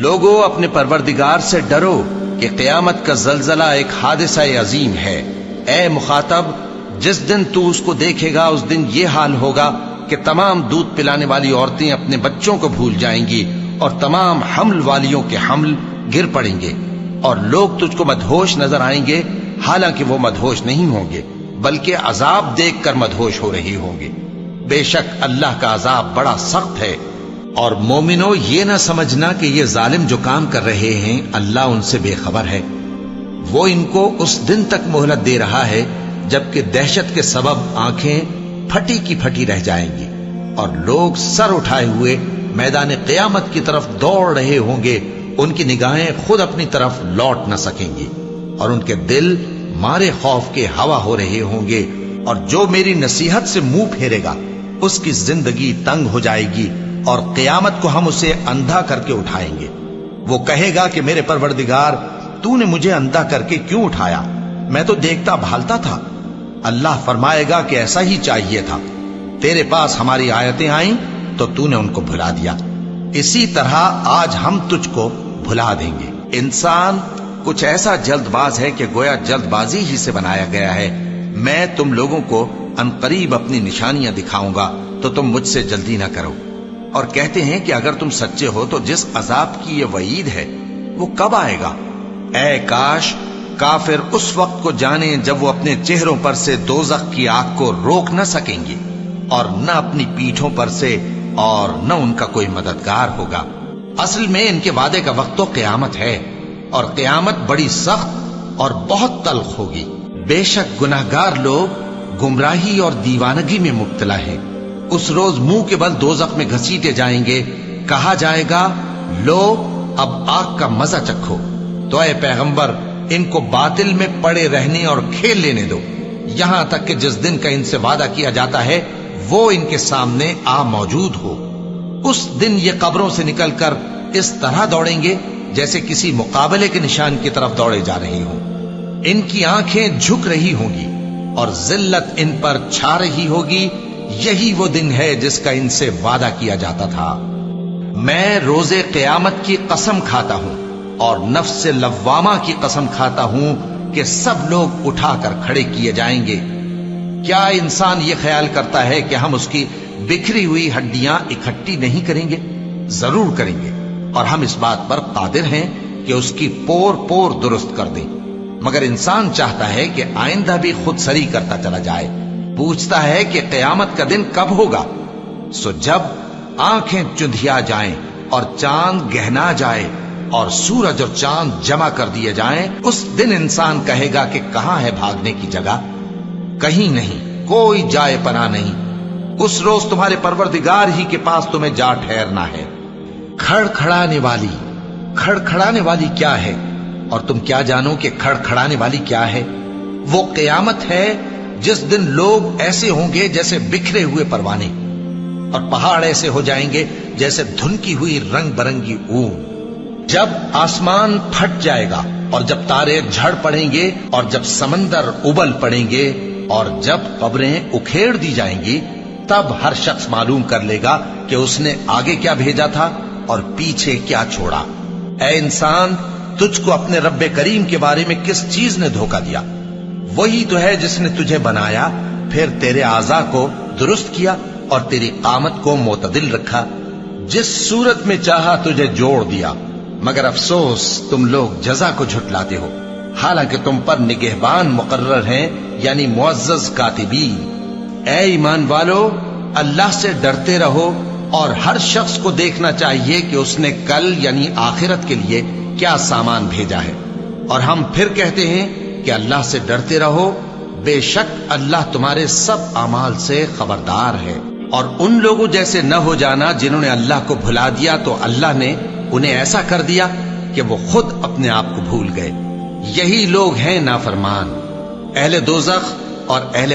لوگو اپنے پروردگار سے ڈرو کہ قیامت کا زلزلہ ایک حادثہ عظیم ہے۔ اے مخاطب، جس دن تو اس کو دیکھے گا اس دن یہ حال ہوگا کہ تمام دودھ پلانے والی عورتیں اپنے بچوں کو بھول جائیں گی اور تمام حمل والیوں کے حمل گر پڑیں گے، اور لوگ تجھ کو مدہوش نظر آئیں گے، حالانکہ وہ مدہوش نہیں ہوں گے بلکہ عذاب دیکھ کر مدہوش ہو رہے ہوں گے۔ بے شک اللہ کا عذاب بڑا سخت ہے۔ اور مومنو، یہ نہ سمجھنا کہ یہ ظالم جو کام کر رہے ہیں اللہ ان سے بے خبر ہے۔ وہ ان کو اس دن تک مہلت دے رہا ہے جبکہ دہشت کے سبب آنکھیں پھٹی کی پھٹی رہ جائیں گی اور لوگ سر اٹھائے ہوئے میدان قیامت کی طرف دوڑ رہے ہوں گے۔ ان کی نگاہیں خود اپنی طرف لوٹ نہ سکیں گی اور ان کے دل مارے خوف کے ہوا ہو رہے ہوں گے، اور جو میری نصیحت سے منہ پھیرے گا اس کی زندگی تنگ ہو جائے گی اور قیامت کو ہم اسے اندھا کر کے اٹھائیں گے۔ وہ کہے گا کہ میرے پروردگار، تو نے مجھے اندھا کر کے کیوں اٹھایا؟ میں تو دیکھتا بھالتا تھا۔ اللہ فرمائے گا کہ ایسا ہی چاہیے تھا، تیرے پاس ہماری آیتیں آئیں تو تو نے ان کو بھلا دیا، اسی طرح آج ہم تجھ کو بھلا دیں گے۔ انسان کچھ ایسا جلد باز ہے کہ گویا جلد بازی ہی سے بنایا گیا ہے۔ میں تم لوگوں کو عنقریب اپنی نشانیاں دکھاؤں گا تو تم مجھ سے جلدی نہ کرو، اور کہتے ہیں کہ اگر تم سچے ہو تو جس عذاب کی یہ وعید ہے وہ کب آئے گا؟ اے کاش کافر اس وقت کو جانیں جب وہ اپنے چہروں پر سے دوزخ کی آگ کو روک نہ سکیں گے، اور نہ اپنی پیٹھوں پر سے، اور نہ ان کا کوئی مددگار ہوگا۔ اصل میں ان کے وعدے کا وقت تو قیامت ہے، اور قیامت بڑی سخت اور بہت تلخ ہوگی۔ بے شک گناہگار لوگ گمراہی اور دیوانگی میں مبتلا ہیں۔ اس روز منہ کے بل دوزخ میں گھسیٹے جائیں گے، کہا جائے گا لو اب آگ کا مزہ چکھو۔ تو اے پیغمبر، ان کو باطل میں پڑے رہنے اور کھیل لینے دو، یہاں تک کہ جس دن کا ان سے وعدہ کیا جاتا ہے وہ ان کے سامنے آ موجود ہو۔ اس دن یہ قبروں سے نکل کر اس طرح دوڑیں گے جیسے کسی مقابلے کے نشان کی طرف دوڑے جا رہے ہوں۔ ان کی آنکھیں جھک رہی ہوں گی اور ذلت ان پر چھا رہی ہوگی۔ یہی وہ دن ہے جس کا ان سے وعدہ کیا جاتا تھا۔ میں روز قیامت کی قسم کھاتا ہوں اور نفس لوامہ کی قسم کھاتا ہوں کہ سب لوگ اٹھا کر کھڑے کیے جائیں گے۔ کیا انسان یہ خیال کرتا ہے کہ ہم اس کی بکھری ہوئی ہڈیاں اکٹھی نہیں کریں گے؟ ضرور کریں گے، اور ہم اس بات پر قادر ہیں کہ اس کی پور پور درست کر دیں۔ مگر انسان چاہتا ہے کہ آئندہ بھی خود سری کرتا چلا جائے، پوچھتا ہے کہ قیامت کا دن کب ہوگا۔ سو جب آنکھیں چندھیا جائیں اور چاند گہنا جائے اور سورج اور چاند جمع کر دیے جائیں، اس دن انسان کہے گا کہ کہاں ہے بھاگنے کی جگہ؟ کہیں نہیں، کوئی جائے پناہ نہیں۔ اس روز تمہارے پروردگار ہی کے پاس تمہیں جا ٹھہرنا ہے۔ کھڑکھڑانے والی کیا ہے؟ اور تم کیا جانو کہ کھڑکھڑانے والی کیا ہے؟ وہ قیامت ہے جس دن لوگ ایسے ہوں گے جیسے بکھرے ہوئے پروانے، اور پہاڑ ایسے ہو جائیں گے جیسے دھنکی ہوئی رنگ برنگی اون۔ جب آسمان پھٹ جائے گا اور جب تارے جھڑ پڑیں گے اور جب سمندر ابل پڑیں گے اور جب قبریں اکھیڑ دی جائیں گی، تب ہر شخص معلوم کر لے گا کہ اس نے آگے کیا بھیجا تھا اور پیچھے کیا چھوڑا۔ اے انسان، تجھ کو اپنے رب کریم کے بارے میں کس چیز نے دھوکہ دیا؟ وہی تو ہے جس نے تجھے بنایا، پھر تیرے اعضاء کو درست کیا اور تیری قامت کو معتدل رکھا، جس صورت میں چاہا تجھے جوڑ دیا۔ مگر افسوس تم لوگ جزا کو جھٹلاتے ہو، حالانکہ تم پر نگہبان مقرر ہیں، یعنی معزز کاتبین۔ اے ایمان والو، اللہ سے ڈرتے رہو، اور ہر شخص کو دیکھنا چاہیے کہ اس نے کل یعنی آخرت کے لیے کیا سامان بھیجا ہے۔ اور ہم پھر کہتے ہیں کہ اللہ سے ڈرتے رہو، بے شک اللہ تمہارے سب اعمال سے خبردار ہے۔ اور ان لوگوں جیسے نہ ہو جانا جنہوں نے اللہ کو بھلا دیا تو اللہ نے انہیں ایسا کر دیا کہ وہ خود اپنے آپ کو بھول گئے۔ یہی لوگ ہیں نافرمان، اہل دوزخ اور اہل